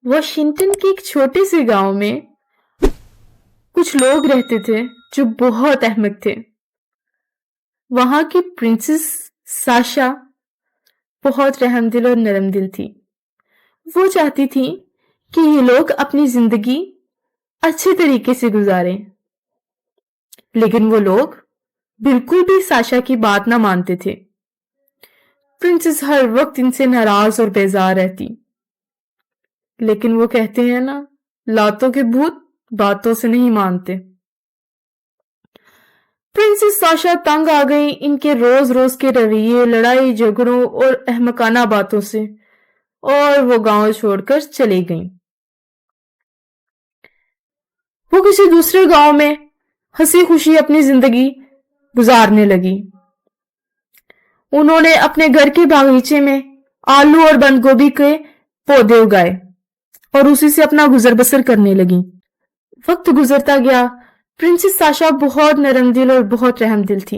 Washington के एक छोटे से गांव में कुछ लोग रहते थे जो बहुत अहमक थे। वहां की प्रिंसेस साशा बहुत रहमदिल और नरम दिल थी। वो चाहती थी कि ये लोग अपनी जिंदगी अच्छे तरीके से गुजारें, लेकिन वो लोग बिल्कुल भी साशा की बात ना मानते थे। प्रिंसेस हर वक्त इनसे नाराज और बेजार रहती, लेकिन वो कहते हैं ना, लातों के भूत बातों से नहीं मानते। प्रिंसेस साशा तंग आ गई इनके रोज रोज के रवैये, लड़ाई झगड़ों और अहमकाना बातों से, और वो गांव छोड़कर चली गई। वो किसी दूसरे गांव में हंसी खुशी अपनी जिंदगी गुजारने लगी। उन्होंने अपने घर के बागीचे में आलू और बंद गोभी के पौधे उगाए और उसी से अपना गुजर बसर करने लगी। वक्त गुजरता गया। प्रिंसेस साशा बहुत नरम दिल और बहुत रहम दिल थी।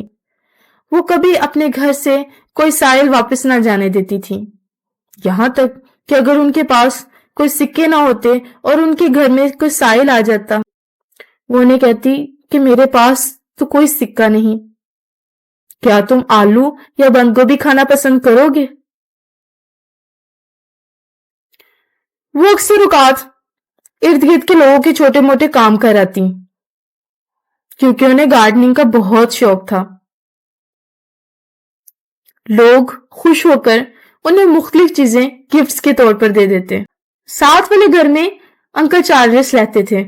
वो कभी अपने घर से कोई साइल वापस ना जाने देती थी, यहाँ तक कि अगर उनके पास कोई सिक्के ना होते और उनके घर में कोई साइल आ जाता, वो उन्हें कहती कि मेरे पास तो कोई सिक्का नहीं, क्या तुम आलू या बंद गोभी खाना पसंद करोगे? वो अक्सर औकात इर्द गिर्द के लोगों के छोटे मोटे काम कराती, क्योंकि उन्हें गार्डनिंग का बहुत शौक था। लोग खुश होकर उन्हें मुख्तलिफ चीजें गिफ्ट्स के तौर पर दे देते। साथ वाले घर में अंकल चार्ल्स रहते थे।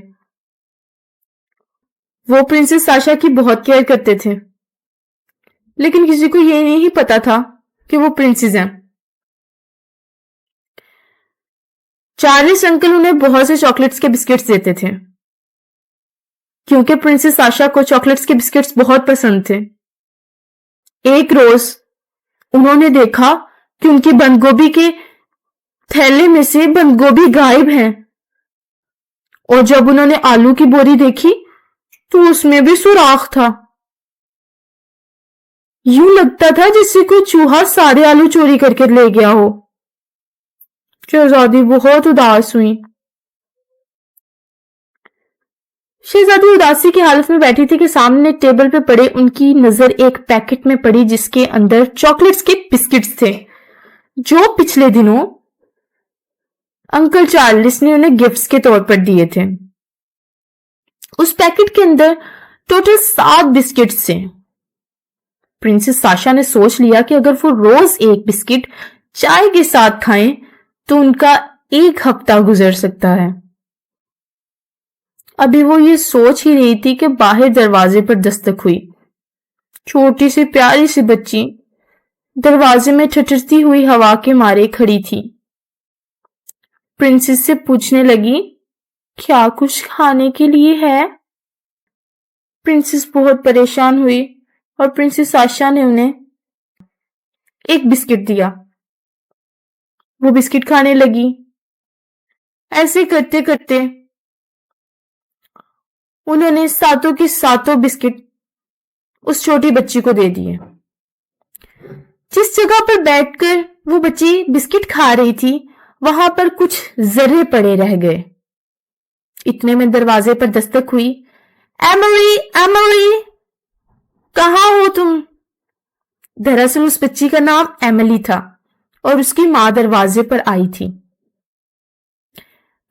वो प्रिंसेस साशा की बहुत केयर करते थे, लेकिन किसी को ये नहीं पता था कि वो प्रिंसेस हैं। चार्ल्स अंकल उन्हें बहुत से चॉकलेट्स के बिस्किट्स देते थे, क्योंकि प्रिंसेस साशा को चॉकलेट्स के बिस्किट्स बहुत पसंद थे। एक रोज उन्होंने देखा कि उनकी बंद गोभी के थैले में से बंद गोभी गायब है, और जब उन्होंने आलू की बोरी देखी तो उसमें भी सुराख था। यूं लगता था जैसे कोई चूहा सारे आलू चोरी करके ले गया हो। शहजादी बहुत उदास हुई। शहजादी उदासी की हालत में बैठी थी कि सामने टेबल पे पड़े उनकी नजर एक पैकेट में पड़ी जिसके अंदर चॉकलेट्स के बिस्किट्स थे, जो पिछले दिनों अंकल चार्ल्स ने उन्हें गिफ्ट्स के तौर पर दिए थे। उस पैकेट के अंदर टोटल 7 बिस्किट्स थे। प्रिंसेस साशा ने सोच लिया कि अगर वो रोज एक बिस्किट चाय के साथ खाएं तो उनका एक हफ्ता गुजर सकता है। अभी वो ये सोच ही रही थी कि बाहर दरवाजे पर दस्तक हुई। छोटी सी प्यारी सी बच्ची दरवाजे में ठिठुरती हुई हवा के मारे खड़ी थी। प्रिंसेस से पूछने लगी, क्या कुछ खाने के लिए है? प्रिंसेस बहुत परेशान हुई और प्रिंसेस साशा ने उन्हें एक बिस्किट दिया। वो बिस्किट खाने लगी। ऐसे करते करते उन्होंने सातों के सातों बिस्किट उस छोटी बच्ची को दे दिए। जिस जगह पर बैठकर वो बच्ची बिस्किट खा रही थी, वहां पर कुछ जर्रे पड़े रह गए। इतने में दरवाजे पर दस्तक हुई। एमिली, एमिली, कहाँ हो तुम? दरअसल उस बच्ची का नाम एमिली था और उसकी मां दरवाजे पर आई थी।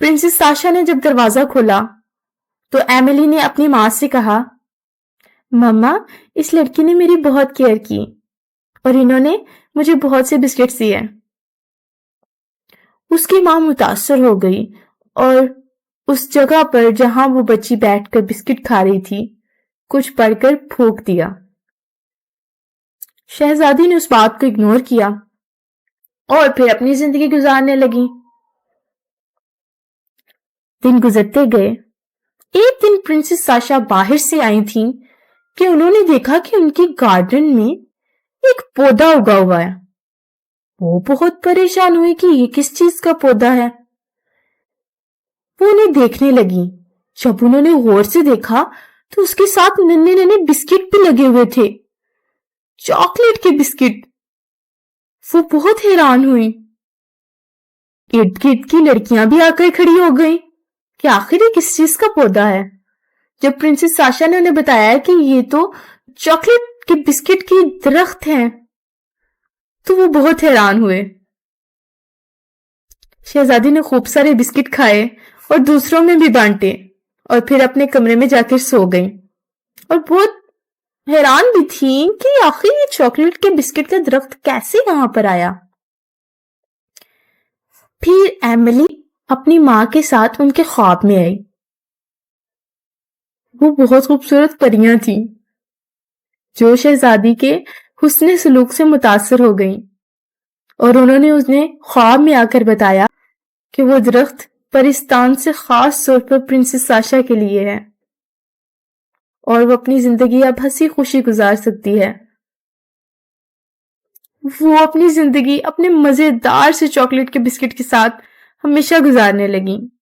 प्रिंसेस साशा ने जब दरवाजा खोला तो एमिली ने अपनी मां से कहा, मम्मा, इस लड़की ने मेरी बहुत केयर की और इन्होंने मुझे बहुत से बिस्किट्स दिए। उसकी मां मुतासर हो गई और उस जगह पर जहां वो बच्ची बैठकर बिस्किट खा रही थी, कुछ पढ़कर फूंक दिया। शहजादी ने उस बात को इग्नोर किया और फिर अपनी जिंदगी गुजारने लगी। दिन गुजरते गए। एक दिन प्रिंसेस साशा बाहर से आई थी कि उन्होंने देखा कि उनके गार्डन में एक पौधा उगा हुआ है। वो बहुत परेशान हुई कि ये किस चीज का पौधा है। वो उन्हें देखने लगी। जब उन्होंने गौर से देखा तो उसके साथ नन्हे नन्हे बिस्किट भी लगे हुए थे, चॉकलेट के बिस्किट। वो बहुत हैरान हुई। ارد گرد کی لڑکیاں بھی آ کر کھڑی ہو گئیں کہ آخر یہ کس چیز کا پودا ہے۔ جب پرنسس ساشا نے انہیں بتایا کہ یہ تو چاکلیٹ کے بسکٹ کی درخت ہیں تو وہ بہت حیران ہوئے۔ شہزادی نے خوب سارے بسکٹ کھائے اور دوسروں میں بھی بانٹے اور پھر اپنے کمرے میں جا کر سو گئیں اور بہت حیران بھی تھیں کہ آخر یہ چاکلیٹ کے بسکٹ کا درخت کیسے وہاں پر آیا۔ پھر ایملی اپنی ماں کے ساتھ ان کے خواب میں آئی۔ وہ بہت خوبصورت پریاں تھیں جو شہزادی کے حسن سلوک سے متاثر ہو گئیں اور انہوں نے انہیں خواب میں آ کر بتایا کہ وہ درخت پرستان سے خاص طور پر پرنسس ساشا کے لیے ہے اور وہ اپنی زندگی اب ہنسی خوشی گزار سکتی ہے۔ وہ اپنی زندگی اپنے مزیدار سے چاکلیٹ کے بسکٹ کے ساتھ ہمیشہ گزارنے لگیں۔